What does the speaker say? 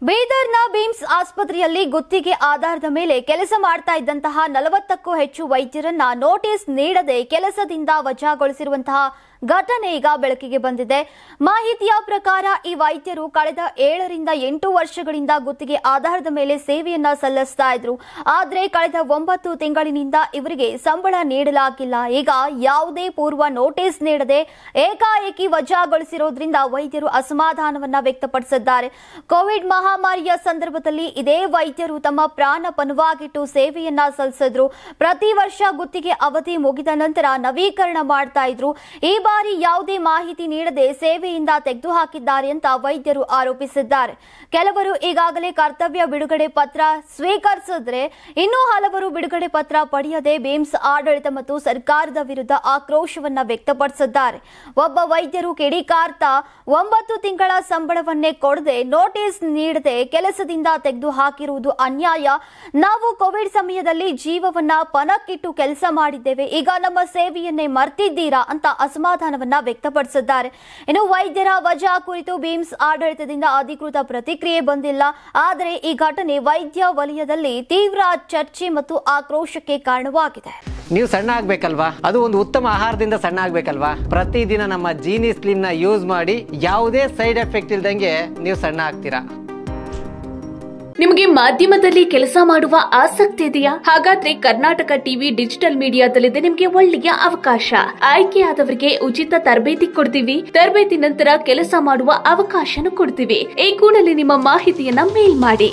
ಬೀದರ್ನ BIMS ಆಸ್ಪತ್ರೆಯಲ್ಲಿ ಗುತ್ತಿಗೆ ಆಧಾರದ ಮೇಲೆ ಕೆಲಸ ಮಾಡ್ತಾ ಇದ್ದಂತಹ 40ಕ್ಕೂ ಹೆಚ್ಚು ವೈದ್ಯರನ್ನ ನೋಟಿಸ್ ನೀಡದೆ ಕೆಲಸದಿಂದ ವಜಾಗೊಳಿಸಿರುವಂತಹ ಘಟನೆ ಈಗ ಬೆಳಕಿಗೆ ಬಂದಿದೆ. ಮಾಹಿತಿಯ ಪ್ರಕಾರ ಈ ವೈದ್ಯರು ಕಳೆದ 7 ರಿಂದ 8 ವರ್ಷಗಳಿಂದ ಗುತ್ತಿಗೆ ಆಧಾರದ ಮೇಲೆ ಸೇವೆಯನ್ನ ಸಲ್ಲಿಸ್ತಾ ಇದ್ರು. ಆದರೆ ಕಳೆದ 9 ತಿಂಗಳಿನಿಂದ ಇವರಿಗೆ ಸಂಬಳ ನೀಡಲಾಗಿಲ್ಲ. ಈಗ ಯಾವುದೇ ಪೂರ್ವ ನೋಟಿಸ್ ನೀಡದೆ ಏಕಾಏಕಿ ವಜಾಗೊಳಿಸಿರೋದ್ರಿಂದ ವೈದ್ಯರು ಅಸಮಾಧಾನವನ್ನ ವ್ಯಕ್ತಪಡಿಸಿದ್ದಾರೆ. ಕೋವಿಡ್ ಮಹಾಮಾರಿಯ ಸಂದರ್ಭದಲ್ಲಿ ಇದೇ ವೈದ್ಯರು ತಮ್ಮ ಪ್ರಾಣ ಪಣವಾಗಿಟ್ಟು ಸೇವೆಯನ್ನ ಸಲ್ಲಿಸಿದ್ರು. ಪ್ರತಿ ವರ್ಷ ಗುತ್ತಿಗೆ ಅವಧಿ ಮುಗಿದ ನಂತರ ನವೀಕರಣ ಮಾಡ್ತಾ ಇದ್ರು. ಈ ಬಾರಿ ಯಾವುದೇ ಮಾಹಿತಿ ನೀಡದೆ ಸೇವೆಯಿಂದ ತೆಗೆದುಹಾಕಿದ್ದಾರೆ ಅಂತ ವೈದ್ಯರು ಆರೋಪಿಸಿದ್ದಾರೆ. ಕೆಲವರು ಈಗಾಗಲೇ ಕರ್ತವ್ಯ ಬಿಡುಗಡೆ ಪತ್ರ ಸ್ವೀಕರಿಸಿದ್ರೆ ಇನ್ನು ಹಲವರು ಬಿಡುಗಡೆ ಪತ್ರ ಪಡೆಯದೆ ಬಿಮ್ಸ್ ಆಡಳಿತ ಮತ್ತು ಸರ್ಕಾರದ ವಿರುದ್ಧ ಆಕ್ರೋಶವನ್ನ ವ್ಯಕ್ತಪಡಿಸಿದ್ದಾರೆ. ಒಬ್ಬ ವೈದ್ಯರು ಕಿಡಿಕಾರ್ತ 9 ತಿಂಗಳ ಸಂಬಳವನ್ನೇ ಕೊಡದೆ ನೋಟಿಸ್ ನೀಡದೆ ಕೆಲಸದಿಂದ ತೆಗೆದು ಹಾಕಿರುವುದು ಅನ್ಯಾಯ. ನಾವು ಕೋವಿಡ್ ಸಮಯದಲ್ಲಿ ಜೀವವನ್ನ ಪಣಕ್ಕಿಟ್ಟು ಕೆಲಸ ಮಾಡಿದ್ದೇವೆ, ಈಗ ನಮ್ಮ ಸೇವೆಯನ್ನೇ ಮರ್ತಿದ್ದೀರಾ ಅಂತ ಅಸಮಾಧಾನವನ್ನ ವ್ಯಕ್ತಪಡಿಸಿದ್ದಾರೆ. ಇನ್ನು ವೈದ್ಯರ ವಜಾ ಕುರಿತು ಬಿಮ್ಸ್ ಆಡಳಿತದಿಂದ ಅಧಿಕೃತ ಪ್ರತಿಕ್ರಿಯೆ ಬಂದಿಲ್ಲ. ಆದರೆ ಈ ಘಟನೆ ವೈದ್ಯ ವಲಯದಲ್ಲಿ ತೀವ್ರ ಚರ್ಚೆ ಮತ್ತು ಆಕ್ರೋಶಕ್ಕೆ ಕಾರಣವಾಗಿದೆ. ನೀವು ಸಣ್ಣ ಆಗ್ಬೇಕಲ್ವಾ? ಅದು ಒಂದು ಉತ್ತಮ ಆಹಾರದಿಂದ ಸಣ್ಣ ಆಗ್ಬೇಕಲ್ವಾ? ಪ್ರತಿದಿನ ನಮ್ಮ ಜೀನಿ ಸ್ಲಿಮ್ ನ ಯೂಸ್ ಮಾಡಿ ಯಾವುದೇ ಸೈಡ್ ಎಫೆಕ್ಟ್ ಇಲ್ದಂಗೆ ನೀವು ಸಣ್ಣ ಆಗ್ತೀರಾ. ನಿಮಗೆ ಮಾಧ್ಯಮದಲ್ಲಿ ಕೆಲಸ ಮಾಡುವ ಆಸಕ್ತಿ ಇದೆಯಾ? ಹಾಗಾದ್ರೆ ಕರ್ನಾಟಕ ಟಿವಿ ಡಿಜಿಟಲ್ ಮೀಡಿಯಾದಲ್ಲಿದೆ ನಿಮಗೆ ಒಳ್ಳೆಯ ಅವಕಾಶ. ಆಯ್ಕೆಯಾದವರಿಗೆ ಉಚಿತ ತರಬೇತಿ ಕೊಡ್ತೀವಿ. ತರಬೇತಿ ನಂತರ ಕೆಲಸ ಮಾಡುವ ಅವಕಾಶನೂ ಕೊಡ್ತೀವಿ. ಈ ಕೂಡಲೇ ನಿಮ್ಮ ಮಾಹಿತಿಯನ್ನ ಮೇಲ್ ಮಾಡಿ.